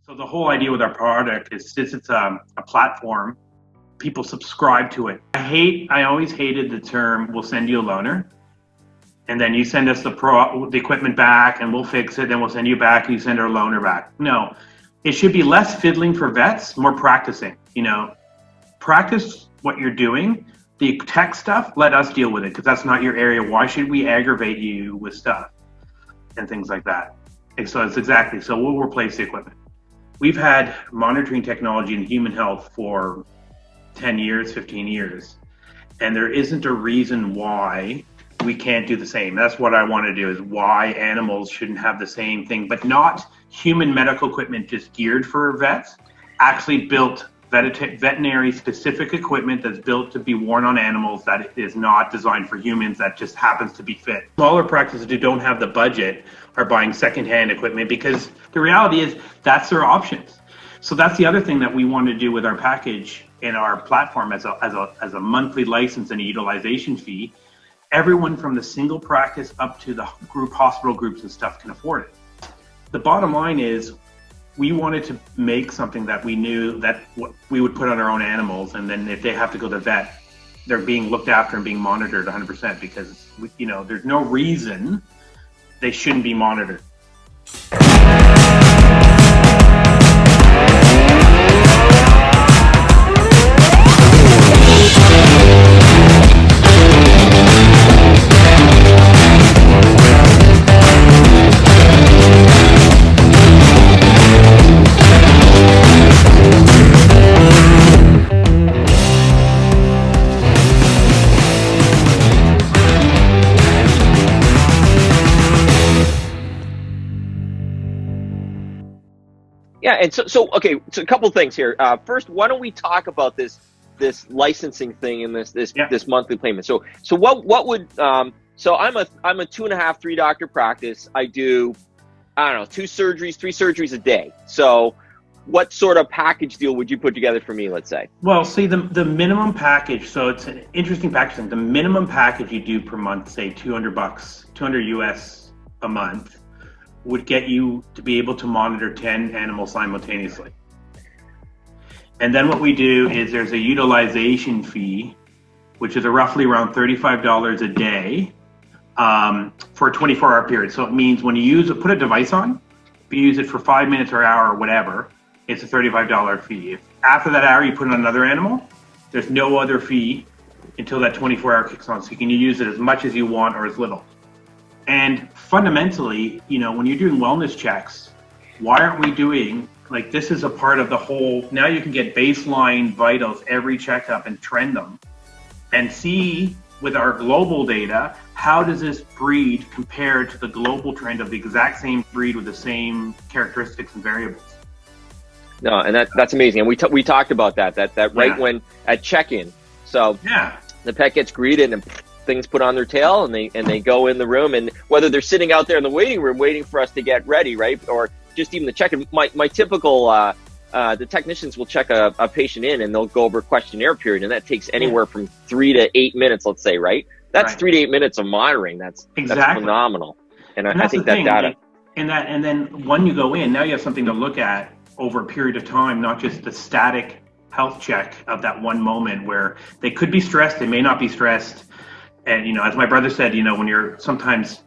So the whole idea with our product is since it's a platform, people subscribe to it. I always hated the term, we'll send you a loaner, and then you send us the equipment back and we'll fix it, then we'll send you back and you send our loaner back. No, it should be less fiddling for vets, more practicing. Practice what you're doing. The tech stuff, let us deal with it because that's not your area. Why should we aggravate you with stuff and things like that? And so we'll replace the equipment. We've had monitoring technology in human health for 10 years, 15 years, and there isn't a reason why we can't do the same. That's what I want to do, is why animals shouldn't have the same thing, but not human medical equipment just geared for vets, actually built veterinary specific equipment that's built to be worn on animals that is not designed for humans, that just happens to be fit. Smaller practices who don't have the budget are buying secondhand equipment because the reality is that's their options. So that's the other thing that we want to do with our package in our platform as a monthly license and a utilization fee. Everyone from the single practice up to the hospital groups and stuff can afford it. The bottom line is we wanted to make something that we knew that we would put on our own animals, and then if they have to go to the vet, they're being looked after and being monitored 100% because there's no reason they shouldn't be monitored. Yeah, and so a couple things here. First, why don't we talk about this licensing thing and this monthly payment? So what would so I'm a 2.5, 3 doctor practice. I do 2 surgeries, 3 surgeries a day. So what sort of package deal would you put together for me, let's say? Well, see, the minimum package, so it's an interesting packaging. The minimum package you do per month, say $200, $200 US a month, would get you to be able to monitor 10 animals simultaneously. And then what we do is there's a utilization fee, which is roughly around $35 a day for a 24-hour period. So it means when you put a device on, if you use it for 5 minutes or an hour or whatever, it's a $35 fee. If after that hour you put on another animal, there's no other fee until that 24-hour kicks on. So you can use it as much as you want or as little. And fundamentally, when you're doing wellness checks, why aren't we doing, this is a part of the whole, now you can get baseline vitals every checkup and trend them and see with our global data, how does this breed compare to the global trend of the exact same breed with the same characteristics and variables? No, and that's amazing. And we talked about that right when at check-in. So the pet gets greeted and things put on their tail and they go in the room, and whether they're sitting out there in the waiting room waiting for us to get ready, right? Or just even the check-in. My typical, the technicians will check a patient in and they'll go over a questionnaire period, and that takes anywhere from 3 to 8 minutes, let's say, right? That's 3 to 8 minutes of monitoring. That's phenomenal. And I think that data. And then when you go in, now you have something to look at over a period of time, not just the static health check of that one moment where they could be stressed, they may not be stressed. And, as my brother said, when you're sometimes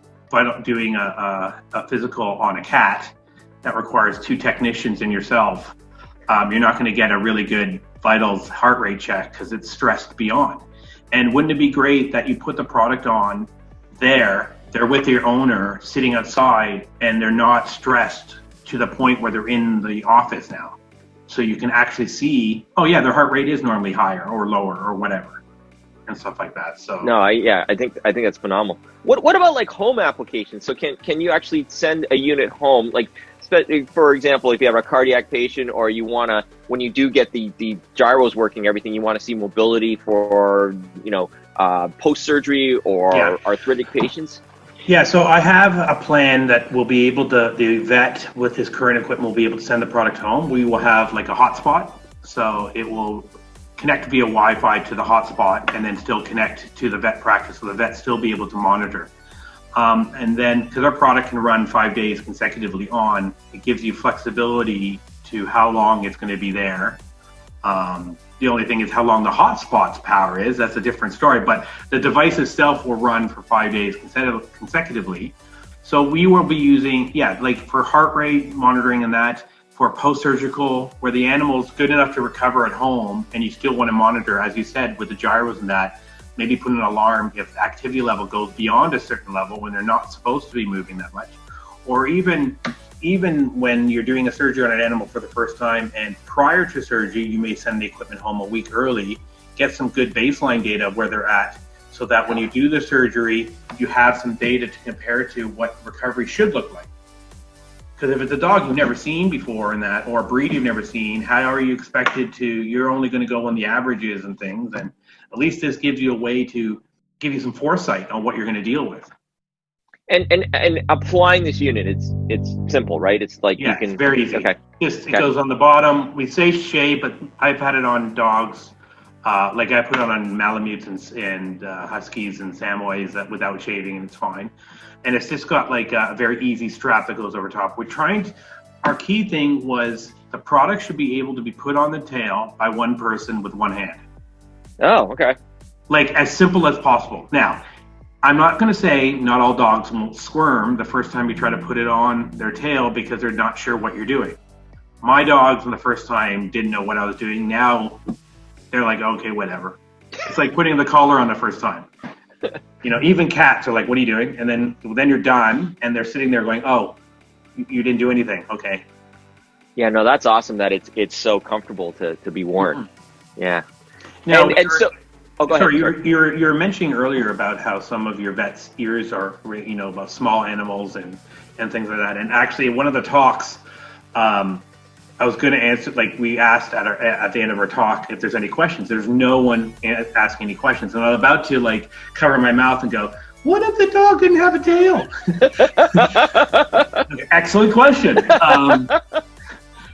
doing a physical on a cat that requires 2 technicians and yourself, you're not going to get a really good vitals heart rate check because it's stressed beyond. And wouldn't it be great that you put the product on they're with your owner sitting outside and they're not stressed to the point where they're in the office now. So you can actually see, their heart rate is normally higher or lower or whatever. And stuff like that. So no, I think that's phenomenal. What about home applications? So can you actually send a unit home? For example, if you have a cardiac patient, or you want to, when you do get the gyros working, everything, you want to see mobility for post surgery or arthritic patients. Yeah, so I have a plan that will be able to, the vet with his current equipment will be able to send the product home. We will have a hotspot, so it will connect via Wi-Fi to the hotspot and then still connect to the vet practice, so the vet still be able to monitor. And then, because our product can run 5 days consecutively on, it gives you flexibility to how long it's going to be there. The only thing is how long the hotspot's power is. That's a different story. But the device itself will run for 5 days consecutively. So we will be using, like for heart rate monitoring and that, for post-surgical, where the animal's good enough to recover at home and you still want to monitor, as you said, with the gyros and that, maybe put an alarm if the activity level goes beyond a certain level when they're not supposed to be moving that much. Or even when you're doing a surgery on an animal for the first time and prior to surgery, you may send the equipment home a week early, get some good baseline data of where they're at, so that when you do the surgery, you have some data to compare to what recovery should look like. Because if it's a dog you've never seen before in that, or a breed you've never seen, how are you expected to, you're only going to go on the averages and things, and at least this gives you a way to give you some foresight on what you're going to deal with. And applying this unit, it's simple, right? It's like you can. It's very easy. Okay. It goes on the bottom. We say shea, but I've had it on dogs. Like I put it on Malamutes and Huskies and Samoyeds without shaving, and it's fine. And it's just got like a very easy strap that goes over top. Our key thing was the product should be able to be put on the tail by one person with one hand. Oh, okay. Like as simple as possible. Now, I'm not going to say not all dogs won't squirm the first time you try to put it on their tail because they're not sure what you're doing. My dogs, on the first time, didn't know what I was doing. Now, they're like, okay, whatever. It's like putting the collar on the first time. Even cats are like, what are you doing? And then you're done, and they're sitting there going, oh, you didn't do anything. Okay. Yeah, no, that's awesome that it's so comfortable to be worn. Mm-hmm. Yeah. Now, go ahead. You're mentioning earlier about how some of your vets' ears are, about small animals and things like that. And actually, one of the talks, I was going to answer, like we asked at the end of our talk, if there's any questions. There's no one asking any questions. And I'm about to like cover my mouth and go, what if the dog didn't have a tail? Okay, excellent question.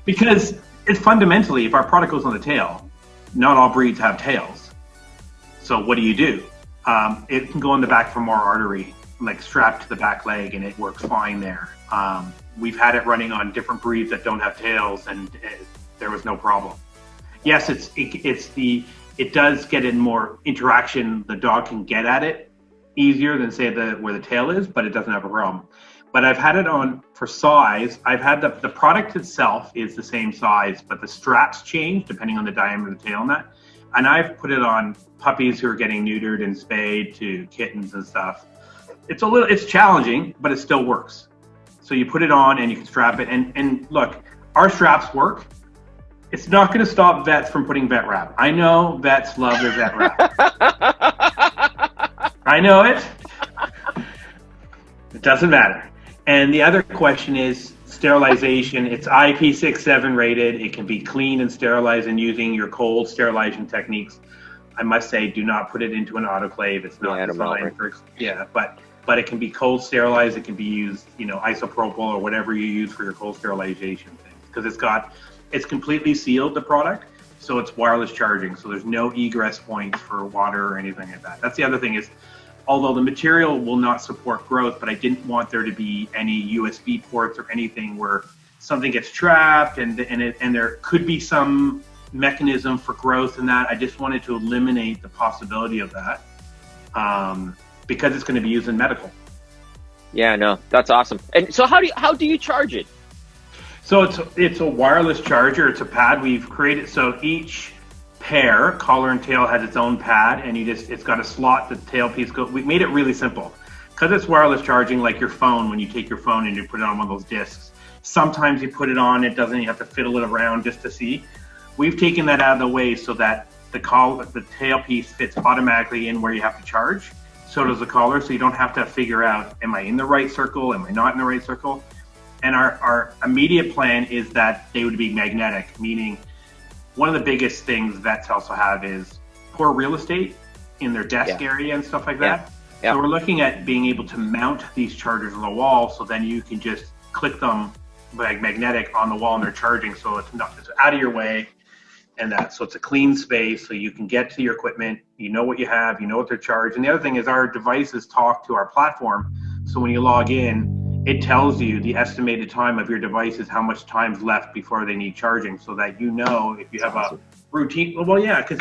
Because it's fundamentally, if our product goes on the tail, not all breeds have tails. So what do? It can go in the back femoral artery, like strapped to the back leg, and it works fine there. We've had it running on different breeds that don't have tails, and there was no problem. Yes, it does get in more interaction. The dog can get at it easier than say where the tail is, but it doesn't have a problem. But I've had it on for size. I've had the product itself is the same size, but the straps change depending on the diameter of the tail and that. And I've put it on puppies who are getting neutered and spayed to kittens and stuff. It's challenging, but it still works. So you put it on and you can strap it. And look, our straps work. It's not going to stop vets from putting vet wrap. I know vets love their vet wrap. I know it. It doesn't matter. And the other question is sterilization. It's IP67 rated. It can be cleaned and sterilized and using your cold sterilization techniques. I must say, do not put it into an autoclave. It's not designed for, but it can be cold sterilized. It can be used, isopropyl or whatever you use for your cold sterilization things. Because it's completely sealed, the product, so it's wireless charging. So there's no egress points for water or anything like that. That's the other thing is, although the material will not support growth, but I didn't want there to be any USB ports or anything where something gets trapped and there could be some mechanism for growth in that. I just wanted to eliminate the possibility of that because it's going to be used in medical. Yeah, no, that's awesome. And so how do you charge it? So it's a wireless charger. It's a pad we've created. So each pair, collar and tail, has its own pad, and it's got a slot. The tail piece we made it really simple because it's wireless charging, like your phone. When you take your phone and you put it on one of those discs, sometimes you put it on, it doesn't. You have to fiddle it around just to see. We've taken that out of the way so that the tail piece fits automatically in where you have to charge. So does the collar, so you don't have to figure out, am I in the right circle? Am I not in the right circle? And our immediate plan is that they would be magnetic, meaning one of the biggest things vets also have is poor real estate in their desk area and stuff like that. Yeah. So we're looking at being able to mount these chargers on the wall, so then you can just click them like magnetic on the wall and they're charging, so it's out of your way. And so it's a clean space, so you can get to your equipment, you know what you have, you know what they're charged. And the other thing is our devices talk to our platform, so when you log in, it tells you the estimated time of your devices, how much time's left before they need charging, so that you know if you have a routine. Well, yeah, because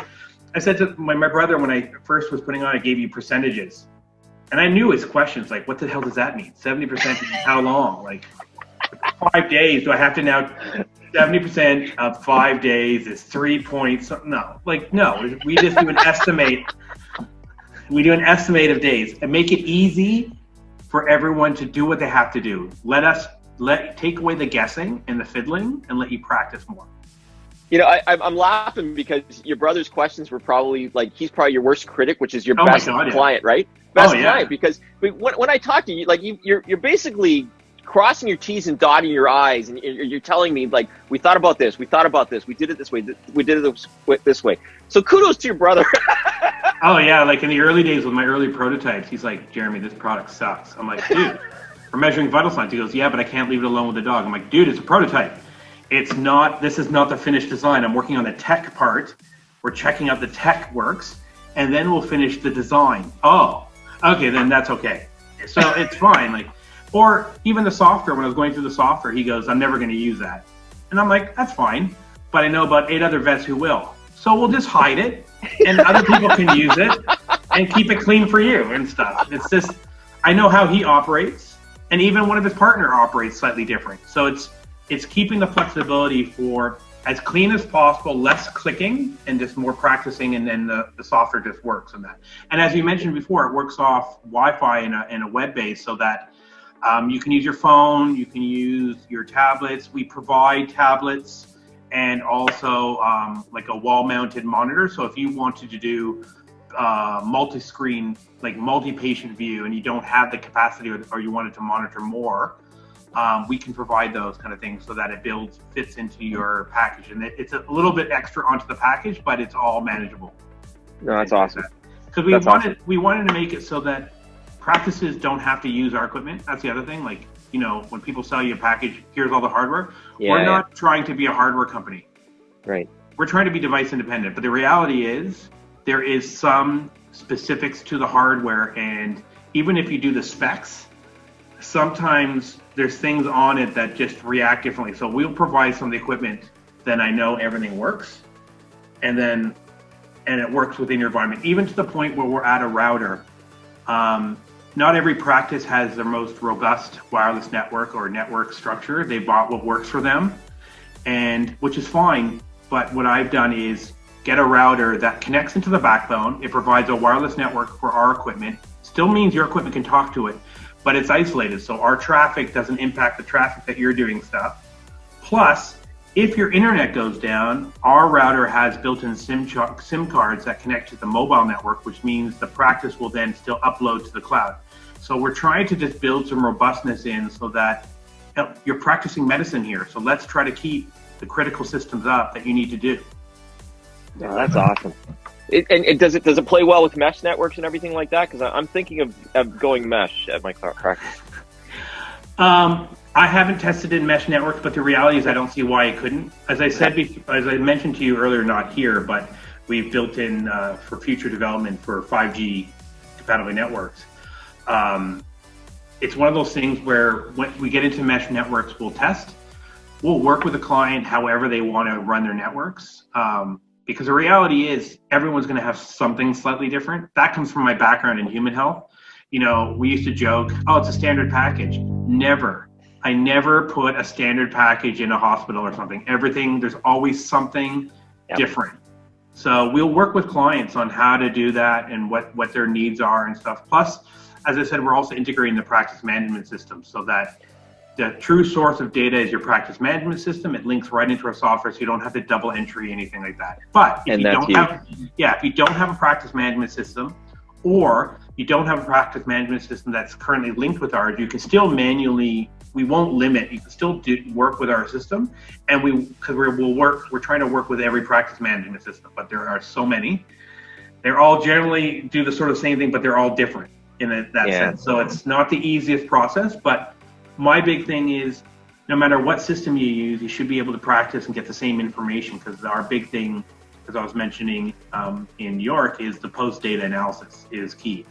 I said to my brother when I first was putting on, I gave you percentages. And I knew his questions, like, what the hell does that mean? 70% is how long? Like, 5 days, do I have to now, 70% of 5 days is 3 points? No, like, no, we just do an estimate. We do an estimate of days and make it easy for everyone to do what they have to do. Take away the guessing and the fiddling and let you practice more. You know, I'm laughing because your brother's questions were probably like, he's probably your worst critic, which is your best client, right? Best client, because when I talk to you, like you're basically crossing your T's and dotting your I's, and you're telling me like, we thought about this, we did it this way, we did it this way. So kudos to your brother. Oh yeah, like in the early days with my early prototypes, he's like, Jeremy, this product sucks. I'm like, dude, we're measuring vital signs. He goes, yeah, but I can't leave it alone with the dog. I'm like, dude, it's a prototype. This is not the finished design. I'm working on the tech part. We're checking out the tech works, and then we'll finish the design. Oh, okay, then that's okay. So it's fine. Like, or even the software, when I was going through the software, he goes, I'm never going to use that. And I'm like, that's fine. But I know about 8 other vets who will. So we'll just hide it, and other people can use it and keep it clean for you and stuff. It's just, I know how he operates, and even one of his partner operates slightly different. So it's keeping the flexibility for as clean as possible, less clicking, and just more practicing, and then the software just works on that. And as you mentioned before, it works off Wi-Fi in a web base, so that you can use your phone, you can use your tablets. We provide tablets and also like a wall-mounted monitor. So if you wanted to do multi-screen, like multi-patient view, and you don't have the capacity or you wanted to monitor more, we can provide those kind of things so that it fits into your package. And it's a little bit extra onto the package, but it's all manageable. No, that's awesome. Because we wanted to make it so that practices don't have to use our equipment. That's the other thing. Like, you know, when people sell you a package, here's all the hardware. We're not trying to be a hardware company. Right. We're trying to be device independent. But the reality is there is some specifics to the hardware. And even if you do the specs, sometimes there's things on it that just react differently. So we'll provide some of the equipment, then I know everything works. And it works within your environment, even to the point where we're at a router. Not every practice has the most robust wireless network or network structure. They bought what works for them, and which is fine. But what I've done is get a router that connects into the backbone. It provides a wireless network for our equipment. Still means your equipment can talk to it, but it's isolated. So our traffic doesn't impact the traffic that you're doing stuff. Plus, if your internet goes down, our router has built-in SIM cards that connect to the mobile network, which means the practice will then still upload to the cloud. So we're trying to just build some robustness in so that you're practicing medicine here. So let's try to keep the critical systems up that you need to do. Yeah, that's awesome. Does it play well with mesh networks and everything like that? Because I'm thinking of going mesh at my practice. I haven't tested in mesh networks, but the reality is I don't see why it couldn't. As I said, as I mentioned to you earlier, not here, but we've built in for future development for 5G compatible networks. It's one of those things where when we get into mesh networks, we'll test. We'll work with the client however they want to run their networks. Because the reality is everyone's going to have something slightly different. That comes from my background in human health. You know, we used to joke, oh, it's a standard package. Never. I never put a standard package in a hospital or something. There's always something different. So we'll work with clients on how to do that and what their needs are and stuff. Plus, as I said, we're also integrating the practice management system so that the true source of data is your practice management system. It links right into our software, so you don't have to double entry anything like that. But if you don't have a practice management system, or you don't have a practice management system that's currently linked with ours, you can still manually. We won't limit. You can still work with our system, and we're trying to work with every practice management system, but there are so many. They're all generally do the sort of same thing, but they're all different in that sense. So it's not the easiest process, but my big thing is no matter what system you use, you should be able to practice and get the same information, because our big thing, as I was mentioning in New York, is the post-data analysis is key.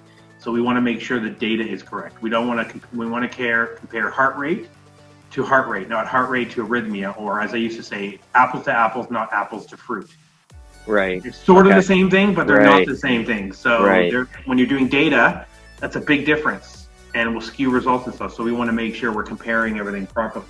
So we want to make sure the data is correct. We want to compare heart rate to heart rate, not heart rate to arrhythmia, or as I used to say, apples to apples, not apples to fruit. Right. It's sort of the same thing, but they're not the same thing. So Right. when you're doing data, that's a big difference, and will skew results and stuff. So we want to make sure we're comparing everything properly.